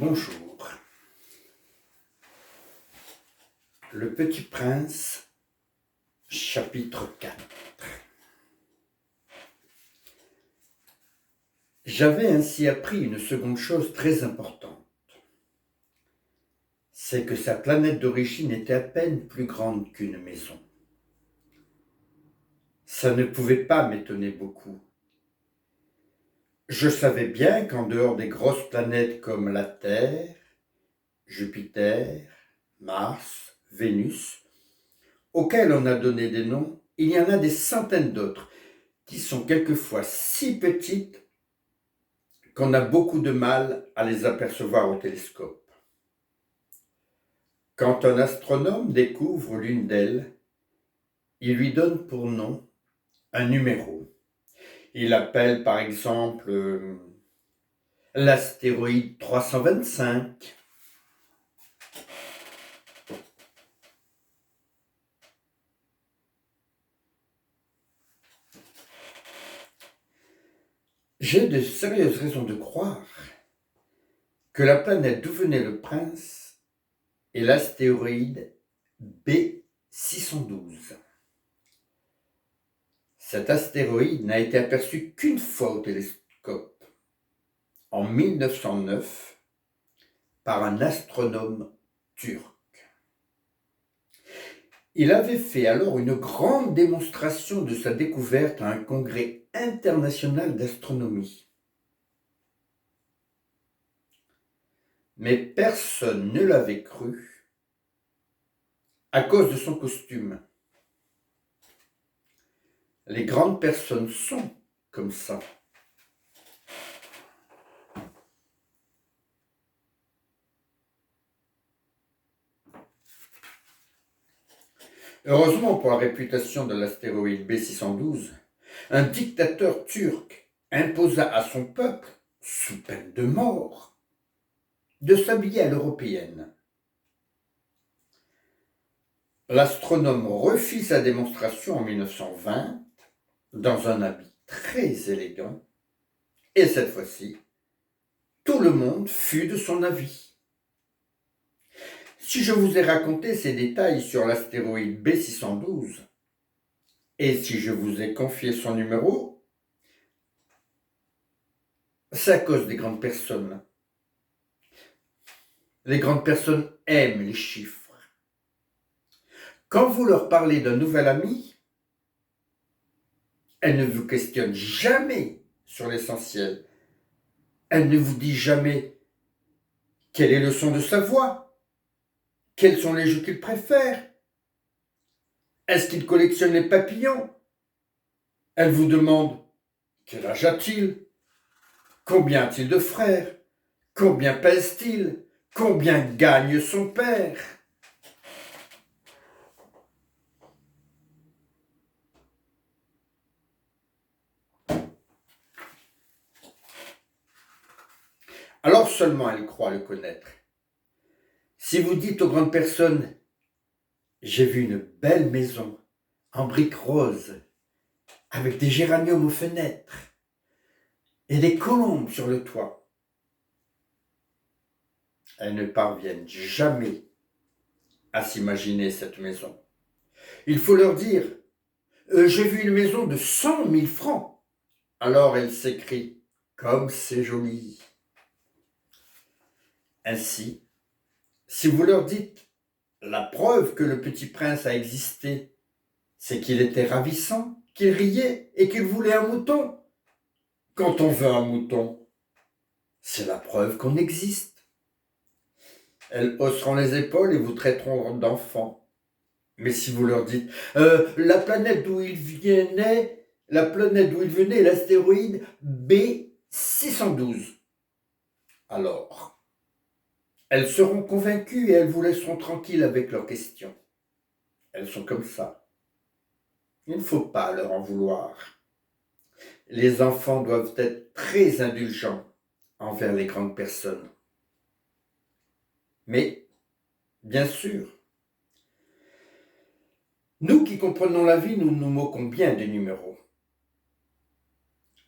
Bonjour. Le Petit Prince, chapitre 4. J'avais ainsi appris une seconde chose très importante. C'est que sa planète d'origine était à peine plus grande qu'une maison. Ça ne pouvait pas m'étonner beaucoup. Je savais bien qu'en dehors des grosses planètes comme la Terre, Jupiter, Mars, Vénus, auxquelles on a donné des noms, il y en a des centaines d'autres qui sont quelquefois si petites qu'on a beaucoup de mal à les apercevoir au télescope. Quand un astronome découvre l'une d'elles, il lui donne pour nom un numéro. Il appelle par exemple l'astéroïde 325. J'ai de sérieuses raisons de croire que la planète d'où venait le prince est l'astéroïde B612. Cet astéroïde n'a été aperçu qu'une fois au télescope, en 1909, par un astronome turc. Il avait fait alors une grande démonstration de sa découverte à un congrès international d'astronomie. Mais personne ne l'avait cru à cause de son costume. Les grandes personnes sont comme ça. Heureusement pour la réputation de l'astéroïde B612, un dictateur turc imposa à son peuple, sous peine de mort, de s'habiller à l'européenne. L'astronome refit sa démonstration en 1920 dans un habit très élégant, et cette fois-ci, tout le monde fut de son avis. Si je vous ai raconté ces détails sur l'astéroïde B612, et si je vous ai confié son numéro, c'est à cause des grandes personnes. Les grandes personnes aiment les chiffres. Quand vous leur parlez d'un nouvel ami, elles ne vous questionnent jamais sur l'essentiel. Elles ne vous disent jamais quel est le son de sa voix, quels sont les jeux qu'il préfère, est-ce qu'il collectionne les papillons. Elles vous demandent quel âge a-t-il, combien a-t-il de frères, combien pèse-t-il, combien gagne son père. Alors seulement elles croient le connaître. Si vous dites aux grandes personnes « J'ai vu une belle maison en briques roses, avec des géraniums aux fenêtres et des colombes sur le toit », elles ne parviennent jamais à s'imaginer cette maison. Il faut leur dire « J'ai vu une maison de 100 000 francs ». Alors elles s'écrient « Comme c'est joli ». Ainsi, si vous leur dites la preuve que le petit prince a existé, c'est qu'il était ravissant, qu'il riait et qu'il voulait un mouton. Quand on veut un mouton, c'est la preuve qu'on existe. Elles hausseront les épaules et vous traiteront d'enfant. Mais si vous leur dites la planète d'où il venait, l'astéroïde B612, alors elles seront convaincues et elles vous laisseront tranquille avec leurs questions. Elles sont comme ça. Il ne faut pas leur en vouloir. Les enfants doivent être très indulgents envers les grandes personnes. Mais, bien sûr, nous qui comprenons la vie, nous nous moquons bien des numéros.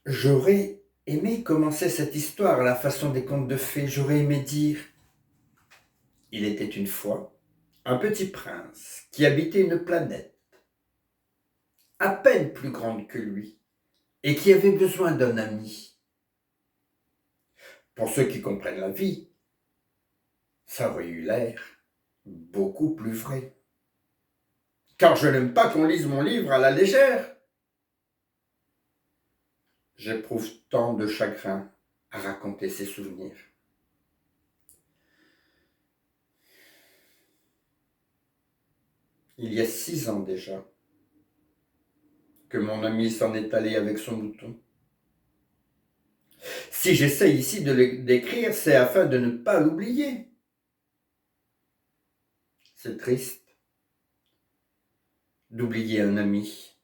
J'aurais aimé commencer cette histoire à la façon des contes de fées. J'aurais aimé dire Il était une fois un petit prince qui habitait une planète à peine plus grande que lui et qui avait besoin d'un ami. Pour ceux qui comprennent la vie, ça aurait eu l'air beaucoup plus vrai. Car je n'aime pas qu'on lise mon livre à la légère. J'éprouve tant de chagrin à raconter ces souvenirs. Il y a 6 ans déjà que mon ami s'en est allé avec son mouton. Si j'essaye ici de le décrire, c'est afin de ne pas l'oublier. C'est triste d'oublier un ami.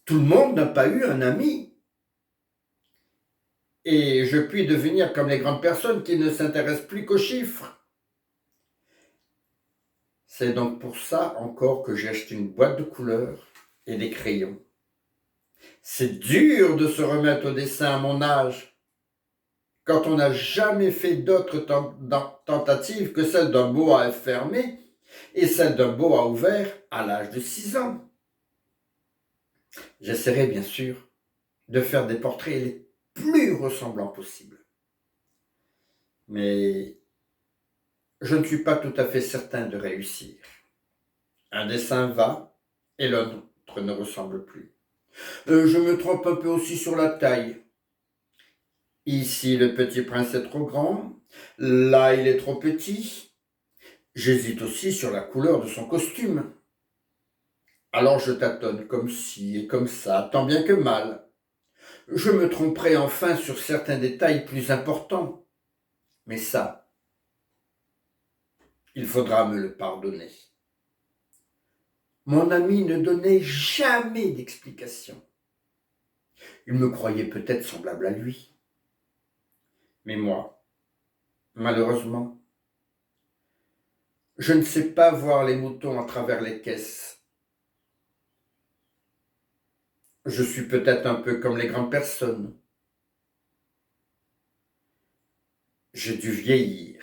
Tout le monde n'a pas eu un ami. Et je puis devenir comme les grandes personnes qui ne s'intéressent plus qu'aux chiffres. C'est donc pour ça encore que j'ai acheté une boîte de couleurs et des crayons. C'est dur de se remettre au dessin à mon âge, quand on n'a jamais fait d'autres tentatives que celle d'un boa fermé et celle d'un boa ouvert à l'âge de 6 ans. J'essaierai bien sûr de faire des portraits les plus ressemblants possibles. Mais je ne suis pas tout à fait certain de réussir. Un dessin va et l'autre ne ressemble plus. Je me trompe un peu aussi sur la taille. Ici, le petit prince est trop grand. Là, il est trop petit. J'hésite aussi sur la couleur de son costume. Alors je tâtonne comme ci et comme ça, tant bien que mal. Je me tromperai enfin sur certains détails plus importants. Mais ça, il faudra me le pardonner. Mon ami ne donnait jamais d'explication. Il me croyait peut-être semblable à lui. Mais moi, malheureusement, je ne sais pas voir les moutons à travers les caisses. Je suis peut-être un peu comme les grandes personnes. J'ai dû vieillir.